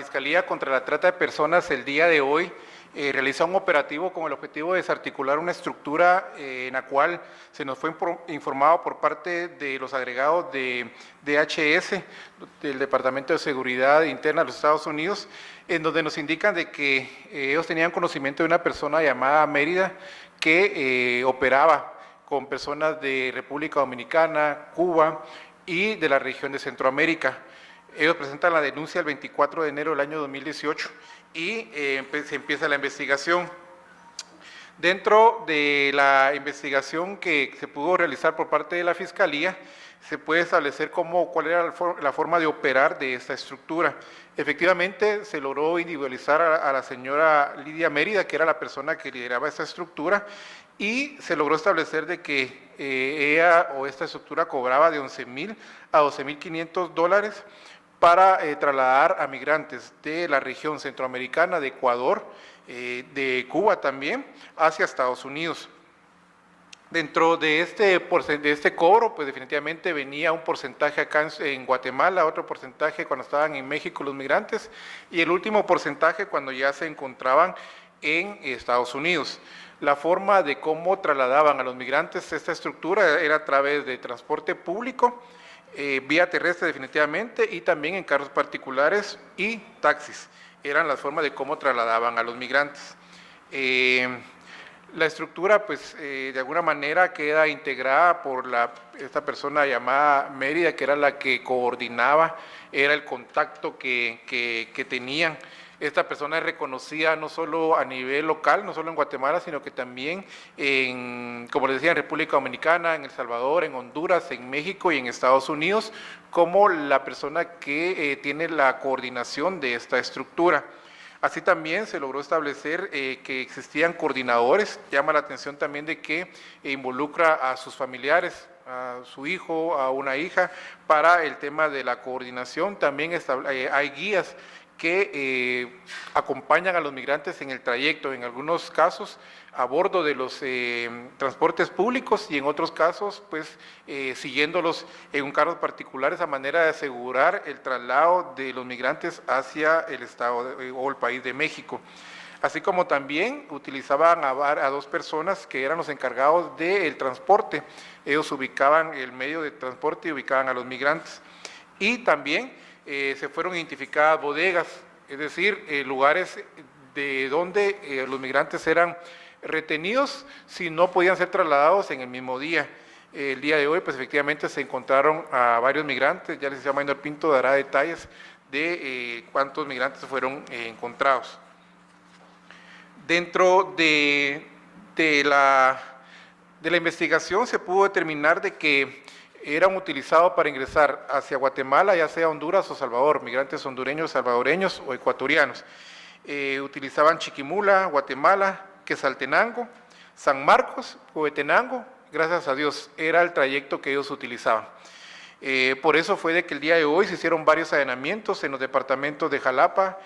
Fiscalía contra la Trata de Personas el día de hoy realiza un operativo con el objetivo de desarticular una estructura en la cual se nos fue informado por parte de los agregados de DHS, del Departamento de Seguridad Interna de los Estados Unidos, en donde nos indican de que ellos tenían conocimiento de una persona llamada Mérida que operaba con personas de República Dominicana, Cuba y de la región de Centroamérica. Ellos presentan la denuncia el 24 de enero del año 2018 y se empieza la investigación. Dentro de la investigación que se pudo realizar por parte de la Fiscalía, se puede establecer cuál era la forma de operar de esta estructura. Efectivamente, se logró individualizar a la señora Lidia Mérida, que era la persona que lideraba esta estructura, y se logró establecer de que ella o esta estructura cobraba de 11,000 a 12,500 dólares para trasladar a migrantes de la región centroamericana, de Ecuador, de Cuba también, hacia Estados Unidos. Dentro de este cobro, pues definitivamente venía un porcentaje acá en Guatemala, otro porcentaje cuando estaban en México los migrantes, y el último porcentaje cuando ya se encontraban en Estados Unidos. La forma de cómo trasladaban a los migrantes esta estructura era a través de transporte público, vía terrestre definitivamente, y también en carros particulares y taxis. Eran las formas de cómo trasladaban a los migrantes. La estructura, pues, de alguna manera queda integrada por esta persona llamada Mérida, que era la que coordinaba, era el contacto que tenían. Esta persona es reconocida no solo a nivel local, no solo en Guatemala, sino que también como les decía, en República Dominicana, en El Salvador, en Honduras, en México y en Estados Unidos, como la persona que tiene la coordinación de esta estructura. Así también se logró establecer que existían coordinadores. Llama la atención también de que involucra a sus familiares, a su hijo, a una hija, para el tema de la coordinación. También hay guías que acompañan a los migrantes en el trayecto, en algunos casos a bordo de los transportes públicos y en otros casos pues siguiéndolos en un carro particular, esa manera de asegurar el traslado de los migrantes hacia el estado o el país de México. Así como también utilizaban a dos personas que eran los encargados del transporte. Ellos ubicaban el medio de transporte y ubicaban a los migrantes. Y también se fueron identificadas bodegas, es decir, lugares de donde los migrantes eran retenidos si no podían ser trasladados en el mismo día. El día de hoy, pues efectivamente se encontraron a varios migrantes, ya el licenciado Maynor Pinto dará detalles de cuántos migrantes fueron encontrados. Dentro de la investigación se pudo determinar de que eran utilizados para ingresar hacia Guatemala, ya sea Honduras o Salvador, migrantes hondureños, salvadoreños o ecuatorianos. Utilizaban Chiquimula, Guatemala, Quetzaltenango, San Marcos, Huehuetenango, gracias a Dios, era el trayecto que ellos utilizaban. Por eso fue de que el día de hoy se hicieron varios allanamientos en los departamentos de Jalapa,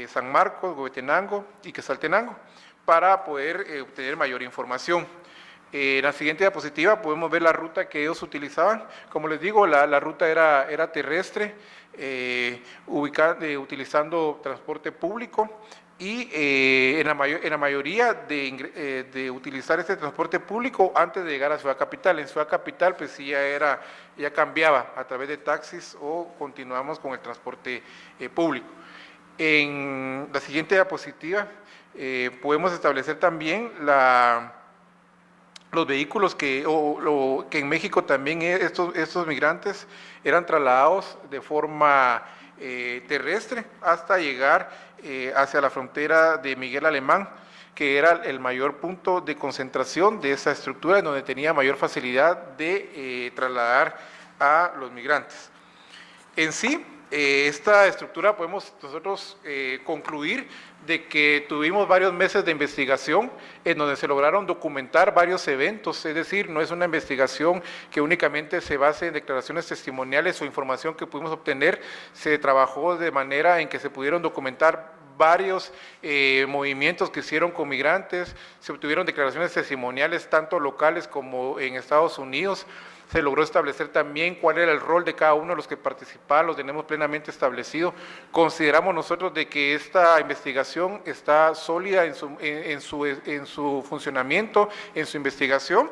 San Marcos, Huehuetenango y Quetzaltenango, para poder obtener mayor información. En la siguiente diapositiva podemos ver la ruta que ellos utilizaban. Como les digo, la ruta era terrestre, utilizando transporte público y en la mayoría de utilizar este transporte público antes de llegar a Ciudad Capital. En Ciudad Capital pues sí ya cambiaba a través de taxis o continuamos con el transporte público. En la siguiente diapositiva podemos establecer también los vehículos que en México también estos migrantes eran trasladados de forma terrestre hasta llegar hacia la frontera de Miguel Alemán, que era el mayor punto de concentración de esa estructura, en donde tenía mayor facilidad de trasladar a los migrantes. En sí, esta estructura podemos nosotros concluir de que tuvimos varios meses de investigación en donde se lograron documentar varios eventos, es decir, no es una investigación que únicamente se base en declaraciones testimoniales o información que pudimos obtener, se trabajó de manera en que se pudieron documentar varios movimientos que hicieron con migrantes, se obtuvieron declaraciones testimoniales tanto locales como en Estados Unidos, se logró establecer también cuál era el rol de cada uno de los que participaban, lo tenemos plenamente establecido. Consideramos nosotros de que esta investigación está sólida en su funcionamiento, en su investigación,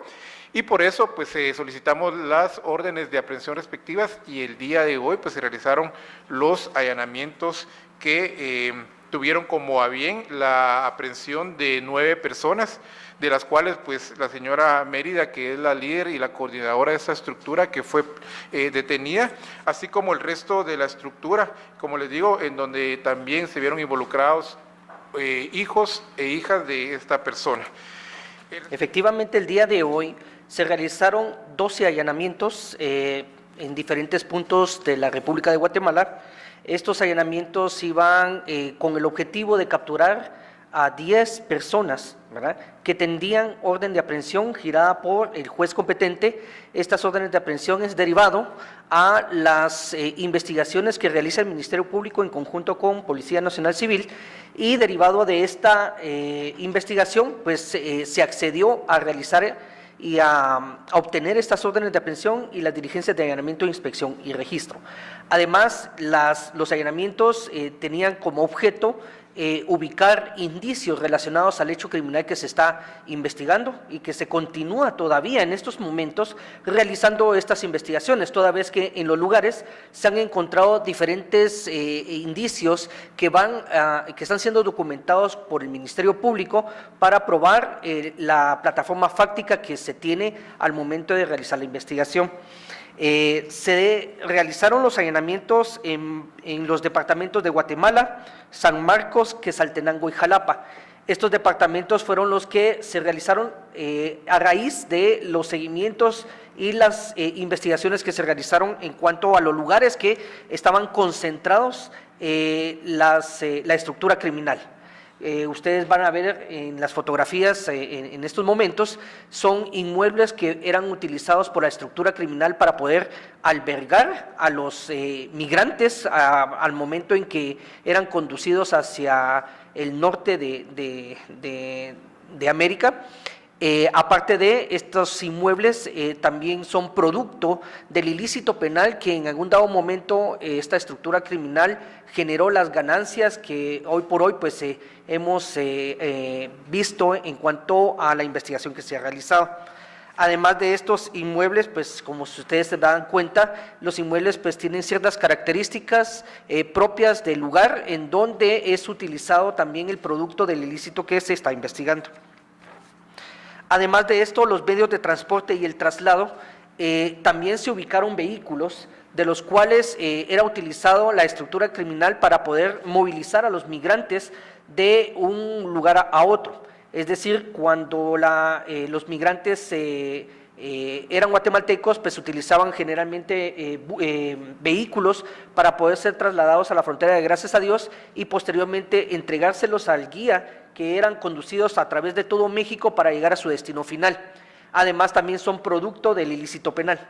y por eso pues solicitamos las órdenes de aprehensión respectivas y el día de hoy pues se realizaron los allanamientos que tuvieron como a bien la aprehensión de 9 personas, de las cuales pues la señora Mérida, que es la líder y la coordinadora de esta estructura, que fue detenida, así como el resto de la estructura, como les digo, en donde también se vieron involucrados hijos e hijas de esta persona. Efectivamente, el día de hoy se realizaron 12 allanamientos en diferentes puntos de la República de Guatemala. Estos allanamientos iban con el objetivo de capturar a 10 personas, ¿verdad?, que tendrían orden de aprehensión girada por el juez competente. Estas órdenes de aprehensión es derivado a las investigaciones que realiza el Ministerio Público en conjunto con Policía Nacional Civil, y derivado de esta investigación pues se accedió a realizar y a obtener estas órdenes de aprehensión y las diligencias de allanamiento, inspección y registro. Además, los allanamientos tenían como objeto ubicar indicios relacionados al hecho criminal que se está investigando y que se continúa todavía en estos momentos realizando estas investigaciones, toda vez que en los lugares se han encontrado diferentes indicios que están siendo documentados por el Ministerio Público para probar la plataforma fáctica que se tiene al momento de realizar la investigación. Se realizaron los allanamientos en los departamentos de Guatemala, San Marcos, Quetzaltenango y Jalapa. Estos departamentos fueron los que se realizaron a raíz de los seguimientos y las investigaciones que se realizaron en cuanto a los lugares que estaban concentrados la estructura criminal. Ustedes van a ver en las fotografías en estos momentos, son inmuebles que eran utilizados por la estructura criminal para poder albergar a los migrantes al momento en que eran conducidos hacia el norte de América. Aparte de estos inmuebles, también son producto del ilícito penal que en algún dado momento esta estructura criminal generó las ganancias que hoy por hoy pues hemos visto en cuanto a la investigación que se ha realizado. Además de estos inmuebles, pues como ustedes se dan cuenta, los inmuebles pues tienen ciertas características propias del lugar en donde es utilizado también el producto del ilícito que se está investigando. Además de esto, los medios de transporte y el traslado, también se ubicaron vehículos de los cuales era utilizado la estructura criminal para poder movilizar a los migrantes de un lugar a otro. Es decir, cuando los migrantes eran guatemaltecos, pues utilizaban generalmente vehículos para poder ser trasladados a la frontera de Gracias a Dios y posteriormente entregárselos al guía, que eran conducidos a través de todo México para llegar a su destino final. Además, también son producto del ilícito penal.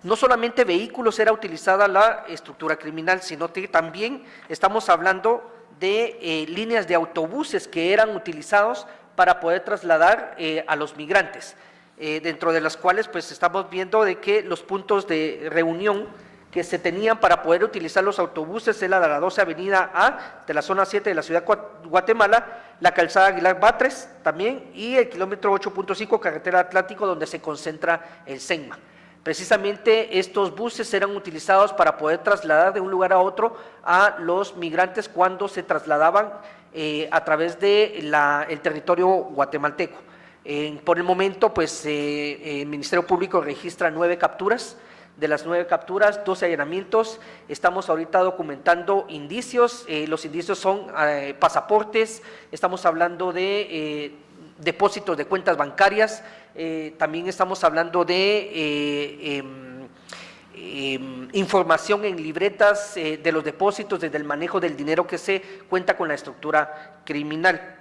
No solamente vehículos era utilizada la estructura criminal, sino que también estamos hablando de líneas de autobuses que eran utilizados para poder trasladar a los migrantes, dentro de las cuales pues estamos viendo de que los puntos de reunión que se tenían para poder utilizar los autobuses era la 12 Avenida A de la zona 7 de la ciudad de Guatemala, la calzada Aguilar Batres también y el kilómetro 8.5 carretera Atlántico, donde se concentra el SEGMA. Precisamente estos buses eran utilizados para poder trasladar de un lugar a otro a los migrantes cuando se trasladaban a través del territorio guatemalteco. Por el momento, pues el Ministerio Público registra 9 capturas. De las 9 capturas, 12 allanamientos. Estamos ahorita documentando indicios. Los indicios son pasaportes. Estamos hablando de depósitos de cuentas bancarias. También estamos hablando de información en libretas de los depósitos, desde el manejo del dinero que se cuenta con la estructura criminal.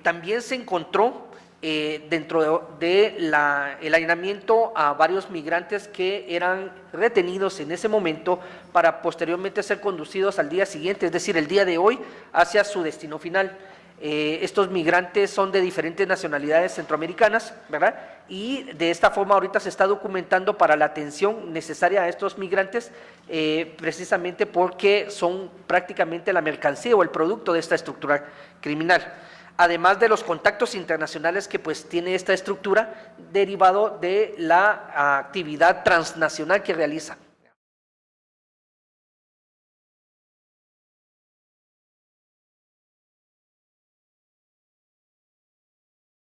También se encontró dentro del allanamiento a varios migrantes que eran retenidos en ese momento para posteriormente ser conducidos al día siguiente, es decir, el día de hoy, hacia su destino final. Estos migrantes son de diferentes nacionalidades centroamericanas, ¿verdad? Y de esta forma ahorita se está documentando para la atención necesaria a estos migrantes, precisamente porque son prácticamente la mercancía o el producto de esta estructura criminal. Además de los contactos internacionales que pues tiene esta estructura derivado de la actividad transnacional que realiza.